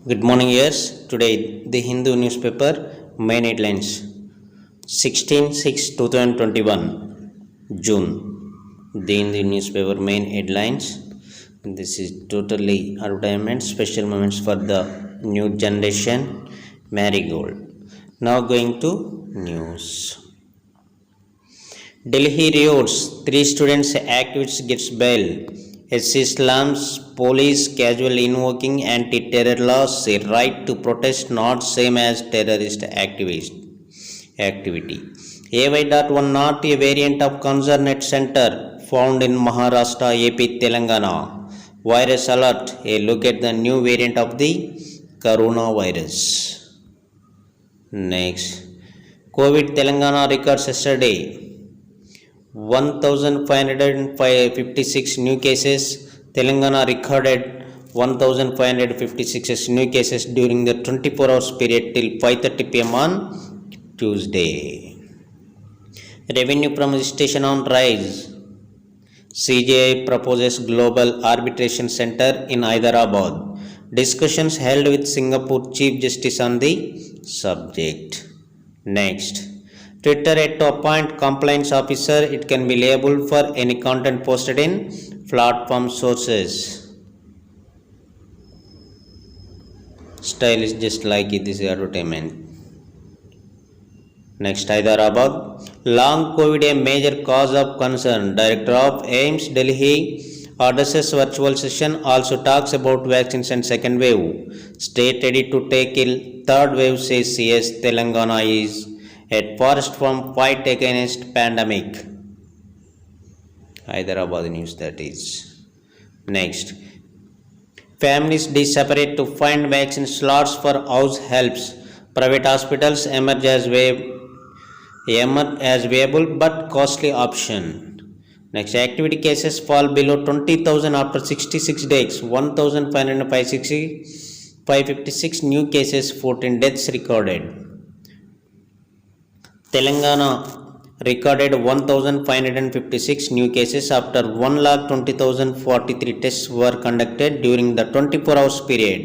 Good morning, yes. Today, the Hindu newspaper main headlines 16/6/2021, June. The Hindu newspaper main headlines. This is totally advertisement, special moments for the new generation, marigold. Now, going to news. Delhi riots, 3 students activists gets bail. Islam's police casual invoking anti-terror laws say right to protest not same as terrorist activity. AY.1 not a variant of concern at center found in Maharashtra, AP, Telangana. Virus alert, a look at the new variant of the coronavirus. Next, COVID Telangana records yesterday 1,556 new cases. Telangana recorded 1,556 new cases during the 24 hours period till 5:30 p.m. on Tuesday. Revenue from registration on rise. CJI proposes global arbitration center in Hyderabad. Discussions held with Singapore Chief Justice on the subject. Next, Twitter yet to appoint compliance officer. It can be liable for any content posted in platform sources. Style is just like this advertisement. Next, Hyderabad. Long COVID a major cause of concern. Director of AIIMS Delhi addresses virtual session. Also talks about vaccines and second wave. State ready to take ill third wave, says CS. Telangana is at first from fight against pandemic. Hyderabad news that is. Next, families separate to find vaccine slots for house helps. Private hospitals emerge as viable but costly option. Next, activity cases fall below 20,000 after 66 days. 1,556 new cases, 14 deaths recorded. Telangana recorded 1,556 new cases after 1,20,043 tests were conducted during the 24 hours period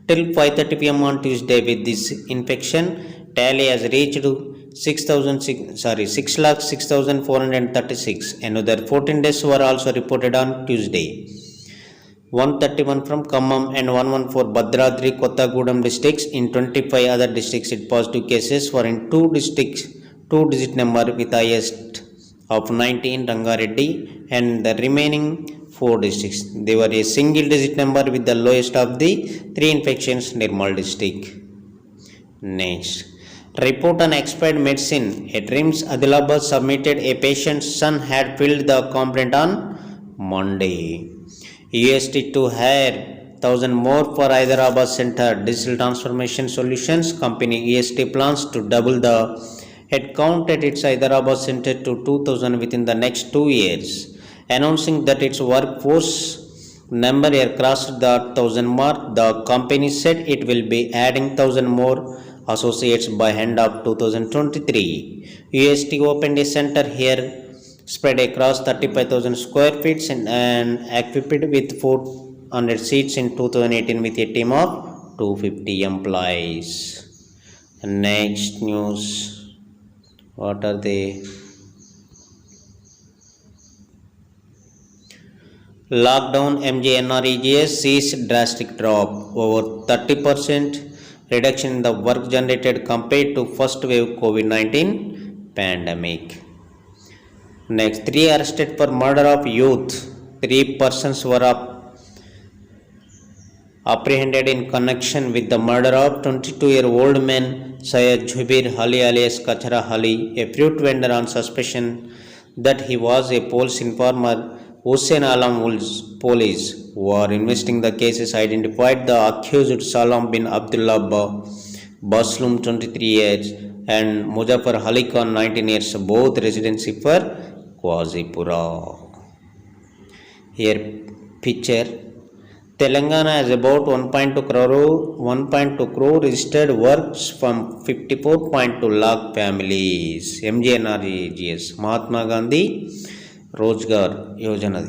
till 5:30 p.m. on Tuesday. With this infection tally has reached 6,6,436. Another 14 deaths were also reported on Tuesday. 131 from Khammam and 114 Bhadradri Kottagudem districts. In 25 other districts, it positive cases for in 2 districts. 2-digit number with highest of 19 Rangareddy and the remaining 4 districts. They were a single digit number with the lowest of the 3 infections, Nirmal district. Next, report on expired medicine. At RIMS Adilabad submitted a patient's son had filled the complaint on Monday. UST to hire 1,000 more for Hyderabad Center. Digital Transformation Solutions Company UST plans to double the headcount at its Hyderabad Center to 2,000 within the next 2 years, announcing that its workforce number here crossed the 1,000 mark. The company said it will be adding 1,000 more associates by end of 2023. UST opened a center here spread across 35,000 square feet and equipped with 400 seats in 2018 with a team of 250 employees. Next news. What are they? Lockdown MJNREGS sees drastic drop. Over 30% reduction in the work generated compared to first wave COVID-19 pandemic. Next, 3 arrested for murder of youth. 3 persons were apprehended in connection with the murder of 22-year-old man Syed Jubir Ali alias Kachara Ali, a fruit vendor, on suspicion that he was a police informer. Hussein Alam police who are investigating the cases identified the accused Salam bin Abdullah Baslum 23 years and Muzaffar Ali Khan 19 years, both residency for Quazipura. Here picture. Telangana has about 1.2 crore registered works from 54.2 lakh families. MJNREGS Mahatma Gandhi Rozgar Yojana.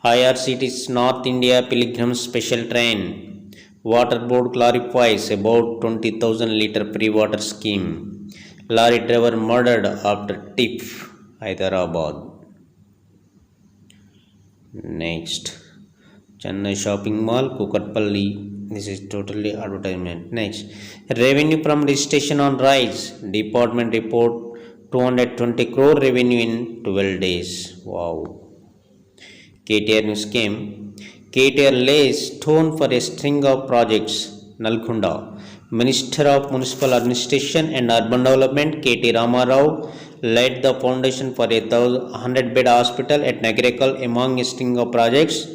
IRCTC North India Pilgrim Special Train. Water Board clarifies about 20,000 litre free water scheme. Lorry driver murdered after tip, Hyderabad. Next, Chennai Shopping Mall, Kukatpalli. This is totally advertisement. Next, revenue from registration on rise. Department report 220 crore revenue in 12 days. Wow. KTR news came. KTR lays stone for a string of projects. Nalgonda. Minister of Municipal Administration and Urban Development KT Ramarao laid the foundation for a 100-bed hospital at Nagarikal among a string of projects.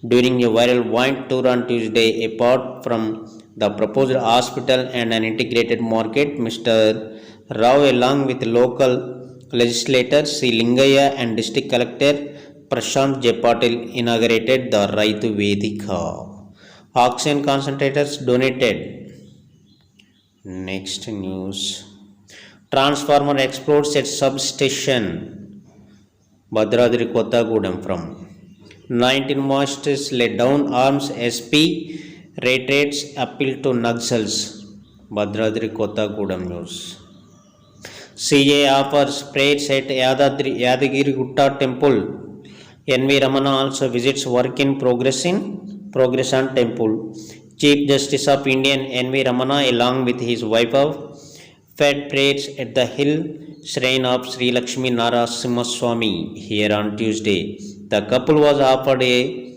During a viral wine tour on Tuesday, apart from the proposed hospital and an integrated market, Mr. Rao, along with local legislators C. Lingaya and District Collector Prashant J. Patil, inaugurated the Raitu Vedika. Oxygen concentrators donated. Next news. Transformer explodes at substation. Bhadradri Kothagudem from 19 monsters laid down arms. SP reiterates appeal to Naxals. Bhadradri Kothagudem news. CA offers prayers at Yadagiri Gutta temple. NV Ramana also visits work in progress on temple. Chief Justice of Indian NV Ramana along with his wife fed prayers at the hill shrine of Sri Lakshmi Narasimha Swami here on Tuesday. The couple was offered a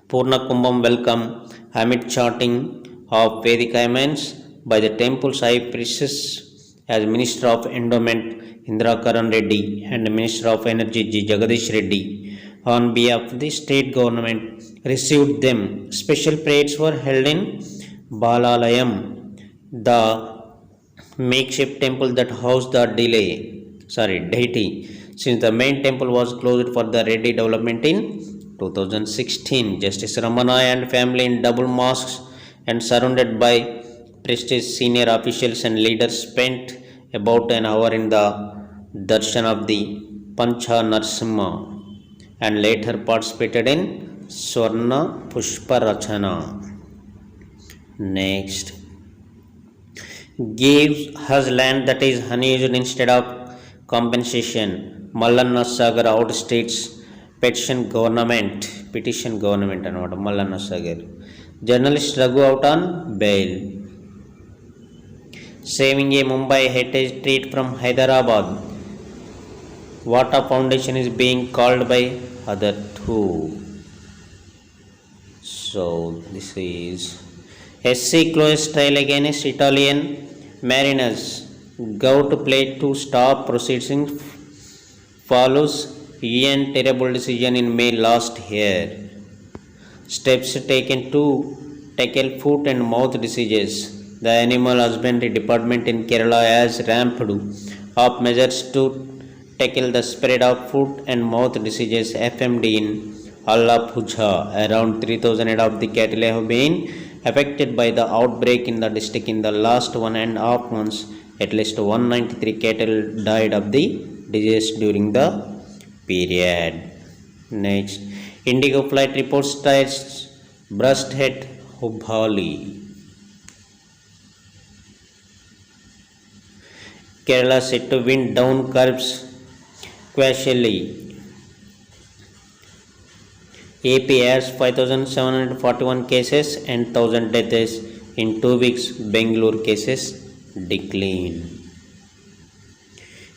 Purna Kumbham welcome amid chanting of Vedic hymns by the temple's high priestess as Minister of Endowment Indira Karan Reddy and Minister of Energy G. Jagadish Reddy on behalf of the state government received them. Special prayers were held in Balalayam, the makeshift temple that housed the deity, since the main temple was closed for the Reddy development in 2016. Justice Ramana and family in double mosques and surrounded by prestigious senior officials and leaders spent about an hour in the darshan of the Pancha Narsimha and later participated in Swarna Pushpa Rachana. Next, gives has land that is unused instead of compensation. Mallanna Sagar outstates petition government anamata Mallanna Sagar. Journalist Raghu out on bail. Saving a Mumbai heritage treat from Hyderabad. Vata Foundation is being called by other two. So this is SC closed trial against Italian mariners. Go to play to stop proceedings follows UN terrible decision in May last year. Steps taken to tackle foot and mouth diseases. The Animal Husbandry Department in Kerala has ramped up measures to tackle the spread of foot and mouth diseases FMD in Allappuzha. Around 3,000 head of the cattle have been affected by the outbreak in the district in the last 1.5 months. At least 193 cattle died of the disease during the period. Next, Indigo flight reports tires burst at Hubballi. Kerala set to wind down curbs casually. AP has 5,741 cases and 1,000 deaths in 2 weeks. Bangalore cases decline.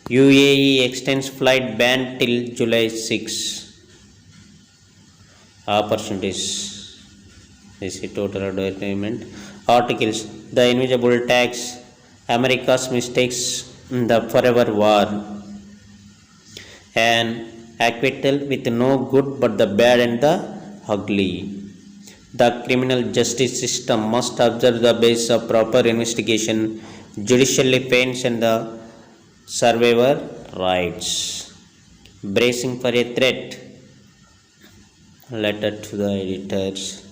UAE extends flight ban till July 6. Opportunities. This is total advertisement. Articles. The invisible tax. America's mistakes in the forever war. An acquittal with no good but the bad and the ugly. The criminal justice system must observe the basis of proper investigation, judicial defense and the survivor rights. Bracing for a threat. Letter to the editors.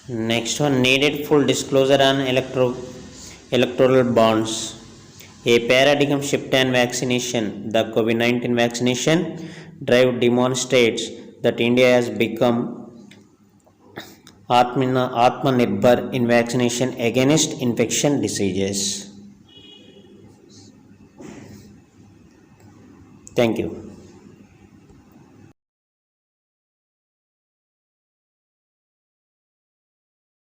Next one, needed full disclosure on electoral bonds. A paradigm shift and vaccination. The COVID-19 vaccination drive demonstrates that India has become Atmanirbhar in vaccination against infection diseases. Thank you.